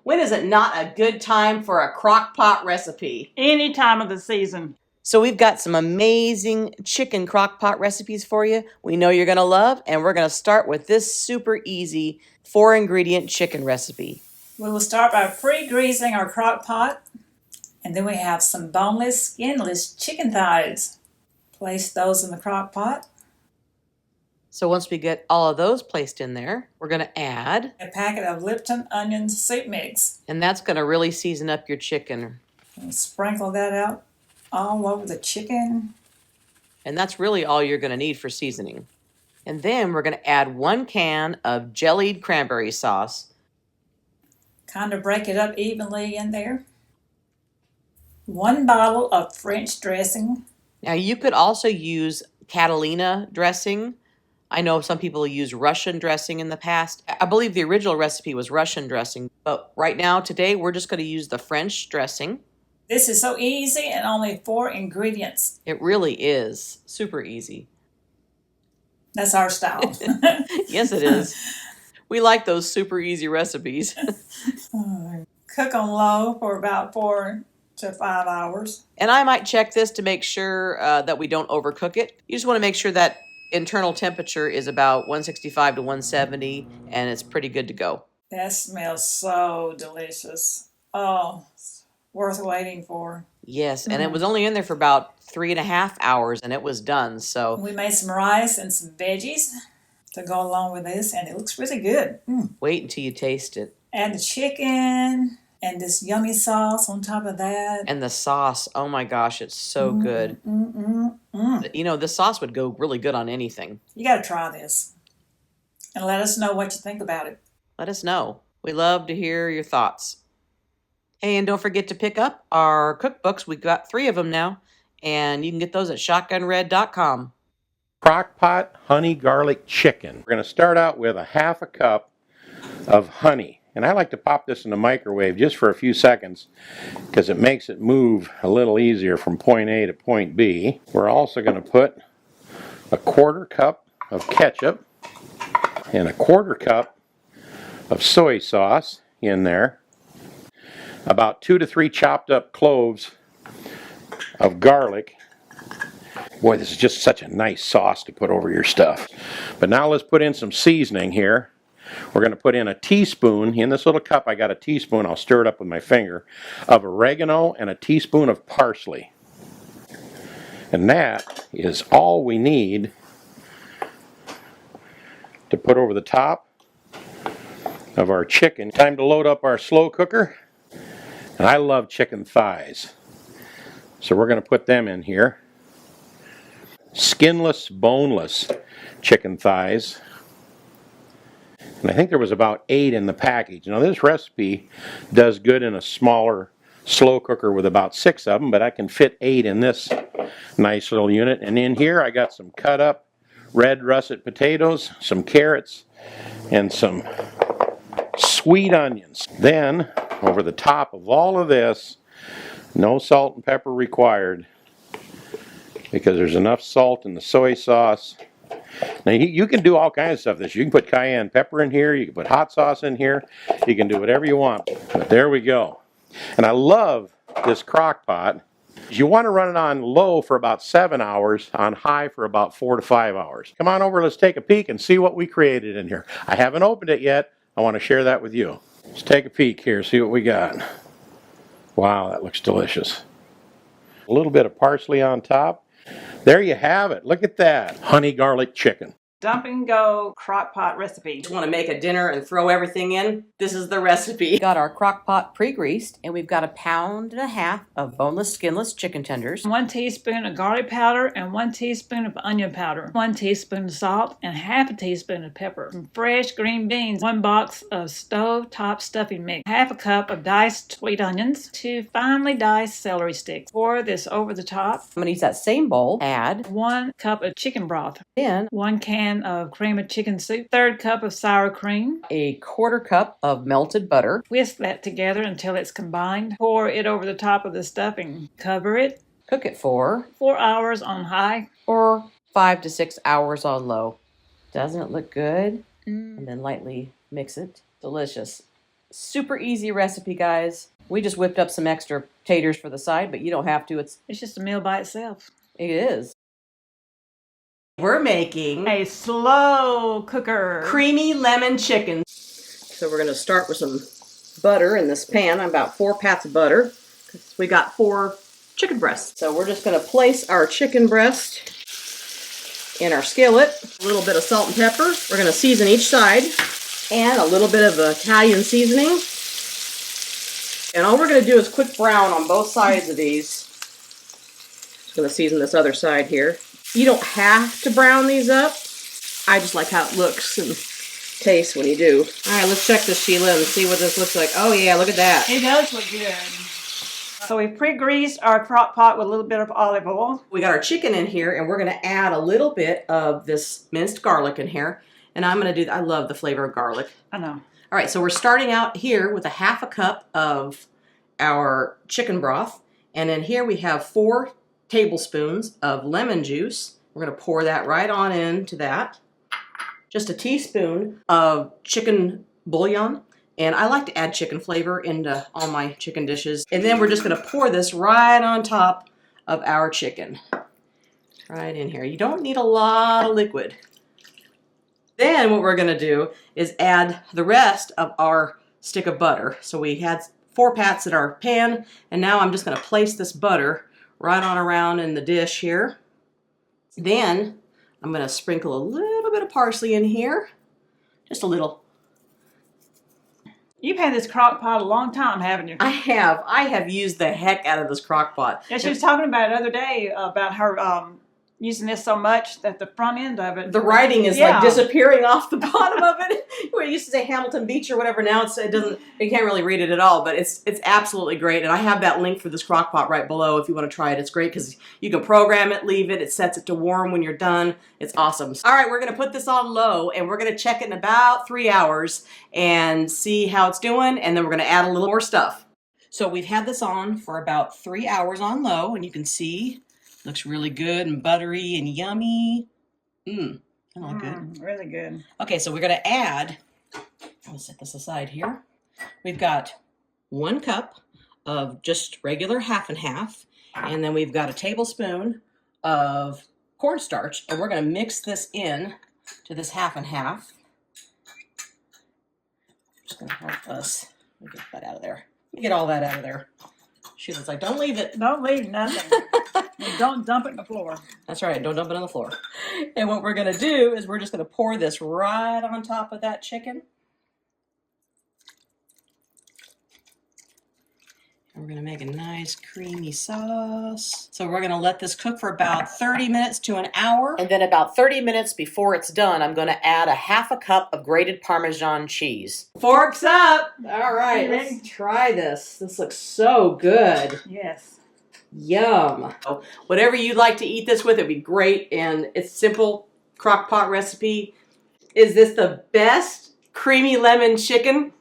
When is it not a good time for a crock pot recipe? Any time of the season. So we've got some amazing chicken crock pot recipes for you. We know you're going to love, and we're going to start with this super easy 4-ingredient chicken recipe. We will start by pre-greasing our crock pot, and then we have some boneless, skinless chicken thighs. Place those in the crock pot. So once we get all of those placed in there, we're going to add a packet of Lipton onion soup mix. And that's going to really season up your chicken. And sprinkle that out all over the chicken. And that's really all you're going to need for seasoning. And then we're going to add 1 can of jellied cranberry sauce. Kind of break it up evenly in there. 1 bottle of French dressing. Now you could also use Catalina dressing. I know some people use Russian dressing in the past. I believe the original recipe was Russian dressing, but right now, today, we're just going to use the French dressing. This is so easy and only 4 ingredients. It really is super easy. That's our style. Yes, it is. We like those super easy recipes. Cook on low for about 4 to 5 hours. And I might check this to make sure that we don't overcook it. You just want to make sure that internal temperature is about 165 to 170, and it's pretty good to go. That smells so delicious. Oh, it's worth waiting for. Yes, and it was only in there for about 3.5 hours, and it was done. So we made some rice and some veggies to go along with this, and it looks really good. Wait until you taste it. Add the chicken and this yummy sauce on top of that. And the sauce, oh my gosh, it's so good. You know, the sauce would go really good on anything. You got to try this. And let us know what you think about it. Let us know. We love to hear your thoughts. Hey, and don't forget to pick up our cookbooks. We've got 3 of them now, and you can get those at shotgunred.com. Crockpot honey garlic chicken. We're going to start out with 1/2 cup of honey. And I like to pop this in the microwave just for a few seconds because it makes it move a little easier from point A to point B. We're also going to put 1/4 cup of ketchup and 1/4 cup of soy sauce in there. About 2 to 3 chopped up cloves of garlic. Boy, this is just such a nice sauce to put over your stuff. But now let's put in some seasoning here. We're going to put in a teaspoon, in this little cup I got a teaspoon, I'll stir it up with my finger, of oregano and a teaspoon of parsley. And that is all we need to put over the top of our chicken. Time to load up our slow cooker. And I love chicken thighs. So we're going to put them in here. Skinless, boneless chicken thighs. And I think there was about 8 in the package. Now this recipe does good in a smaller slow cooker with about 6 of them, but I can fit 8 in this nice little unit. And in here I got some cut up red russet potatoes, some carrots, and some sweet onions. Then over the top of all of this, no salt and pepper required because there's enough salt in the soy sauce. Now you can do all kinds of stuff with this. You can put cayenne pepper in here, you can put hot sauce in here, you can do whatever you want. But there we go. And I love this crock pot. You want to run it on low for about 7 hours, on high for about 4 to 5 hours. Come on over, let's take a peek and see what we created in here. I haven't opened it yet. I want to share that with you. Let's take a peek here, see what we got. Wow, that looks delicious. A little bit of parsley on top. There you have it. Look at that. Honey garlic chicken. Dump and go crock pot recipe. Just want to make a dinner and throw everything in? This is the recipe. We got our crock pot pre-greased, and we've got 1.5 pounds of boneless, skinless chicken tenders. 1 teaspoon of garlic powder and 1 teaspoon of onion powder. 1 teaspoon of salt and 1/2 teaspoon of pepper. Some fresh green beans. 1 box of stove-top stuffing mix. 1/2 cup of diced sweet onions. 2 finely diced celery sticks. Pour this over the top. I'm going to use that same bowl. Add 1 cup of chicken broth. Then 1 can of cream of chicken soup, 1/3 cup of sour cream, 1/4 cup of melted butter. Whisk that together until it's combined. Pour it over the top of the stuffing. Cover it. Cook it for 4 hours on high or 5 to 6 hours on low. Doesn't it look good? And then lightly mix it. Delicious. Super easy recipe, guys. We just whipped up some extra taters for the side, but you don't have to. It's just a meal by itself. It is. We're making A slow cooker. creamy lemon chicken. So we're going to start with some butter in this pan. About 4 pats of butter. We got 4 chicken breasts. So we're just going to place our chicken breast in our skillet. A little bit of salt and pepper. We're going to season each side. And a little bit of Italian seasoning. And all we're going to do is quick brown on both sides of these. Just going to season this other side here. You don't have to brown these up. I just like how it looks and tastes when you do. Alright, let's check this, Sheila, and see what this looks like. Oh yeah, look at that. It does look good. So we pre-greased our crock pot with a little bit of olive oil. We got our chicken in here, and we're going to add a little bit of this minced garlic in here. And I'm going to do, I love the flavor of garlic. I know. Alright, so we're starting out here with a 1/2 cup of our chicken broth. And then here we have 4 tablespoons of lemon juice. We're going to pour that right on into that. Just a teaspoon of chicken bouillon. And I like to add chicken flavor into all my chicken dishes. And then we're just going to pour this right on top of our chicken. Right in here. You don't need a lot of liquid. Then what we're going to do is add the rest of our stick of butter. So we had 4 pats in our pan. And now I'm just going to place this butter right on around in the dish here. Then I'm going to sprinkle a little bit of parsley in here. Just a little. You've had this crock pot a long time, haven't you? I have used the heck out of this crock pot. Yeah, she was talking about it the other day about her using this so much that the front end of it. The writing is Yeah. like disappearing off the bottom of it. Where it used to say Hamilton Beach or whatever, now it doesn't. You can't really read it at all. But it's absolutely great, and I have that link for this crock pot right below if you want to try it. It's great because you can program it, leave it, it sets it to warm when you're done. It's awesome. All right, we're gonna put this on low, and we're gonna check it in about 3 hours and see how it's doing, and then we're gonna add a little more stuff. So we've had this on for about 3 hours on low, and you can see. Looks really good and buttery and yummy. Kind of good. Really good. Okay, so we're going to add, I'll set this aside here. We've got 1 cup of just regular 1/2 and 1/2. And then we've got a tablespoon of cornstarch. And we're going to mix this in to this 1/2 and 1/2. Just going to help us. Let me get that out of there. Let me get all that out of there. Sheila's like, don't leave it. Don't leave nothing. And don't dump it on the floor. That's right, don't dump it on the floor. And what we're going to do is we're just going to pour this right on top of that chicken. And we're going to make a nice creamy sauce. So we're going to let this cook for about 30 minutes to an hour. And then about 30 minutes before it's done, I'm going to add a 1/2 cup of grated Parmesan cheese. Forks up! All right, let's try this. This looks so good. Yes. Yum. Whatever you'd like to eat this with, it'd be great. And it's simple crock pot recipe. Is this the best creamy lemon chicken?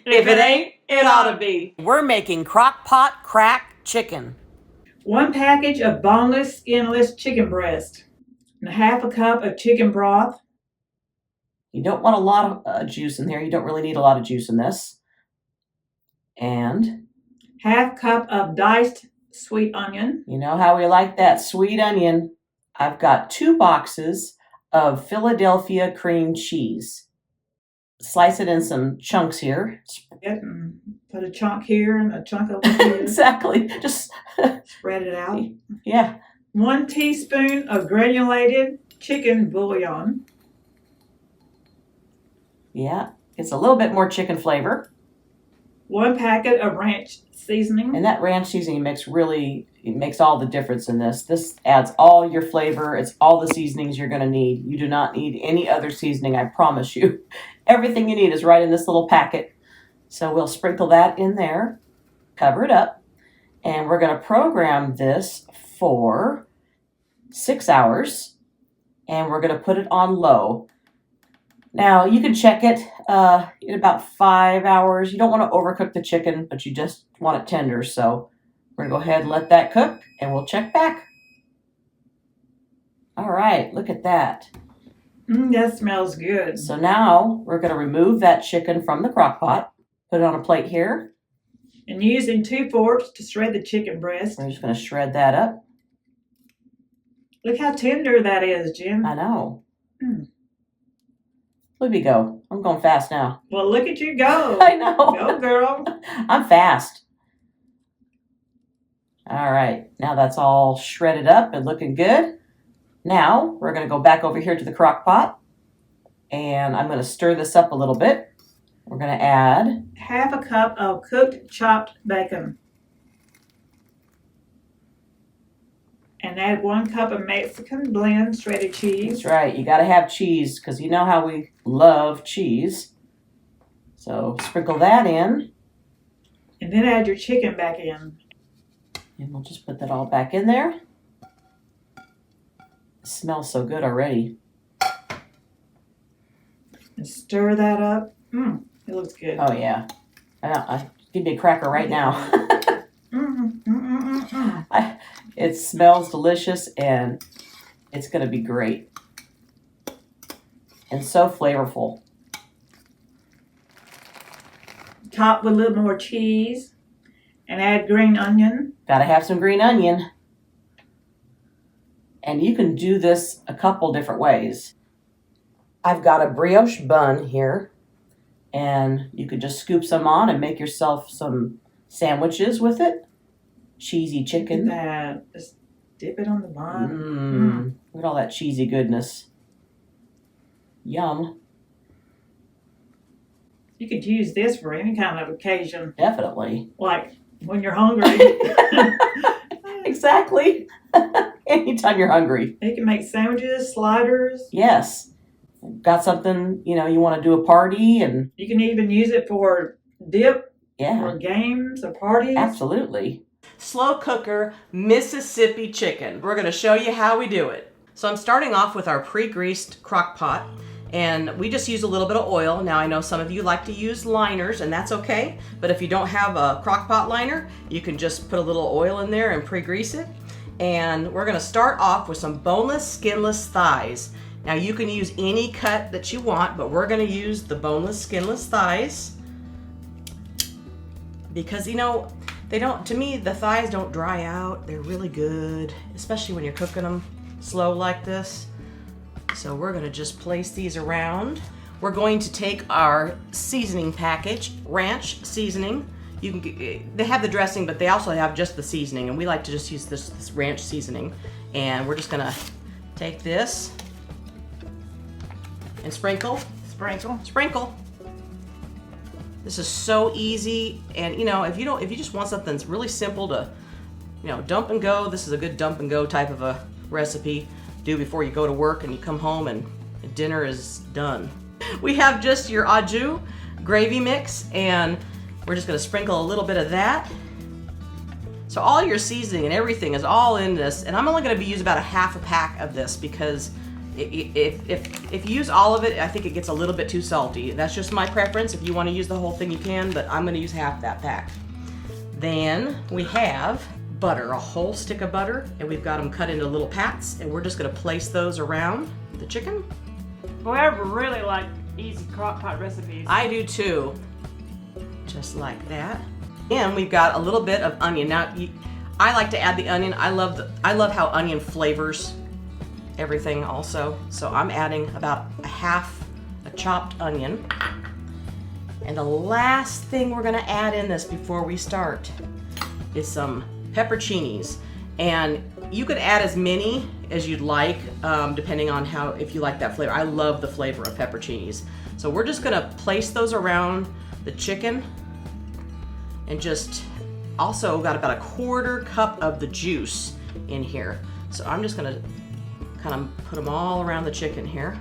If it ain't, it ought to be. We're making crock pot crack chicken. 1 package of boneless, skinless chicken breast. And 1/2 cup of chicken broth. You don't want a lot of juice in there. You don't really need a lot of juice in this. And 1/2 cup of diced sweet onion. you know how we like that sweet onion. I've got 2 boxes of Philadelphia cream cheese. Slice it in some chunks here. And put a chunk here and a chunk over here. Exactly. Just, Spread it out. yeah. 1 teaspoon of granulated chicken bouillon. Yeah. It's a little bit more chicken flavor. 1 packet of ranch seasoning. And that ranch seasoning makes all the difference in this. This adds all your flavor. It's all the seasonings you're going to need. You do not need any other seasoning, I promise you. Everything you need is right in this little packet. So we'll sprinkle that in there, cover it up, and we're going to program this for 6 hours, and we're going to put it on low. Now, you can check it in about 5 hours. You don't want to overcook the chicken, but you just want it tender. So we're going to go ahead and let that cook, and we'll check back. All right, look at that. That smells good. So now we're going to remove that chicken from the crock pot, Put it on a plate here. And using 2 forks to shred the chicken breast. We're just going to shred that up. Look how tender that is, Jim. I know. Look me go. I'm going fast now. Well, look at you go. I know. Go, girl. I'm fast. All right. Now that's all shredded up and looking good. Now we're going to go back over here to the crock pot. And I'm going to stir this up a little bit. We're going to add 1/2 cup of cooked chopped bacon. And add 1 cup of Mexican blend shredded cheese. That's right. You got to have cheese because you know how we love cheese. So sprinkle that in. And then add your chicken back in. And we'll just put that all back in there. It smells so good already. And stir that up. It looks good. Oh, yeah. Give me a cracker right now. It smells delicious and it's going to be great. And so flavorful. Top with a little more cheese. And add green onion. Got to have some green onion. And you can do this a couple different ways. I've got a brioche bun here. And you could just scoop some on and make yourself some sandwiches with it. Cheesy chicken. Look at that. Just dip it on the bun. Look at all that cheesy goodness. Yum. You could use this for any kind of occasion. Definitely. Like when you're hungry. Exactly. Anytime you're hungry. You can make sandwiches, sliders. Yes. Got something, you want to do a party and You can even use it for dip yeah. or games or parties. Absolutely. Slow cooker Mississippi chicken. We're going to show you how we do it. So I'm starting off with our pre-greased crock pot, and we just use a little bit of oil. Now I know some of you like to use liners, and that's okay, but if you don't have a crock pot liner, you can just put a little oil in there and pre-grease it. And we're going to start off with some boneless, skinless thighs. Now you can use any cut that you want, but we're going to use the boneless, skinless thighs because they don't, to me, the thighs don't dry out. They're really good, especially when you're cooking them slow like this. So we're going to just place these around. We're going to take our seasoning package, ranch seasoning. They have the dressing, but they also have just the seasoning, and we like to just use this ranch seasoning. And we're just going to take this and sprinkle. This is so easy, and if you just want something that's really simple to, dump and go, this is a good dump and go type of a recipe. Do before you go to work and you come home and dinner is done. We have just your au jus gravy mix, and we're just going to sprinkle a little bit of that. So all your seasoning and everything is all in this, and I'm only going to be using about 1/2 pack of this because if you use all of it, I think it gets a little bit too salty. That's just my preference. If you want to use the whole thing, you can, but I'm going to use 1/2 that pack. Then we have butter, a whole stick of butter, and we've got them cut into little pats, and we're just going to place those around the chicken. Boy, I really like easy crock pot recipes. I do too. Just like that. And we've got a little bit of onion. Now, I like to add the onion. I love how onion flavors everything also. So I'm adding about 1/2 a chopped onion. And the last thing we're gonna add in this before we start is some pepperoncinis. And you could add as many as you'd like, depending on if you like that flavor. I love the flavor of pepperoncinis. So we're just gonna place those around the chicken, and just also got about 1/4 cup of the juice in here. So I'm just gonna kind of put them all around the chicken here,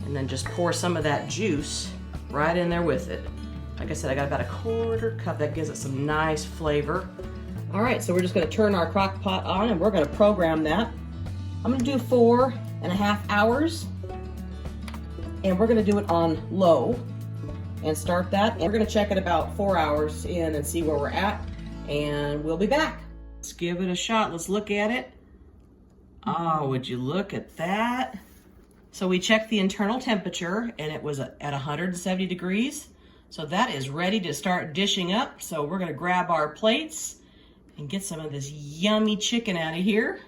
and then just pour some of that juice right in there with it. Like I said, I got about 1/4 cup. That gives it some nice flavor. All right, so we're just gonna turn our crock pot on, and we're gonna program that. I'm gonna do 4.5 hours, and we're gonna do it on low and start that. And we're gonna check it about 4 hours in and see where we're at, and we'll be back. Let's give it a shot. Let's look at it. Oh, would you look at that? So we checked the internal temperature, and it was at 170 degrees. So that is ready to start dishing up. So we're gonna grab our plates and get some of this yummy chicken out of here.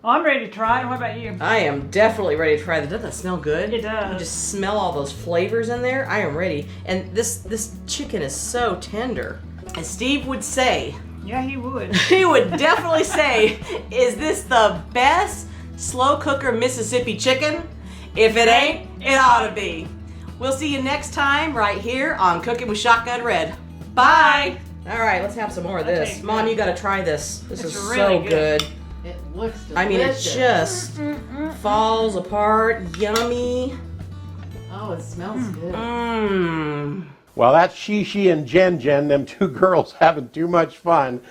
I'm ready to try it. What about you? I am definitely ready to try this. Doesn't that smell good? It does. You just smell all those flavors in there. I am ready. And this chicken is so tender. As Steve would say, Yeah, he would. he would definitely say, is this the best slow cooker Mississippi chicken? If it ain't, it ought to be. We'll see you next time right here on Cooking with Shotgun Red. Bye. All right, let's have some more of this. Okay, Mom, good. you got to try this. This It's is really so good. It looks delicious. I mean, it just falls apart. Yummy. Oh, it smells good. Mmm. Well, that's Shishi and Jen, them two girls having too much fun.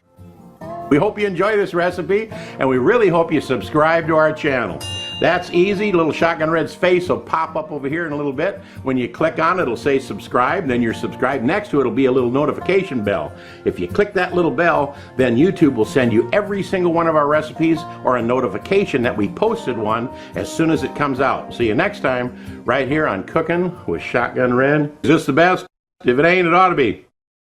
We hope you enjoy this recipe, and we really hope you subscribe to our channel. That's easy. Little Shotgun Red's face will pop up over here in a little bit. When you click on it, it'll say subscribe, then you're subscribed. Next to it will be a little notification bell. If you click that little bell, then YouTube will send you every single one of our recipes or a notification that we posted one as soon as it comes out. See you next time right here on Cooking with Shotgun Red. Is this the best? If it ain't, it ought to be.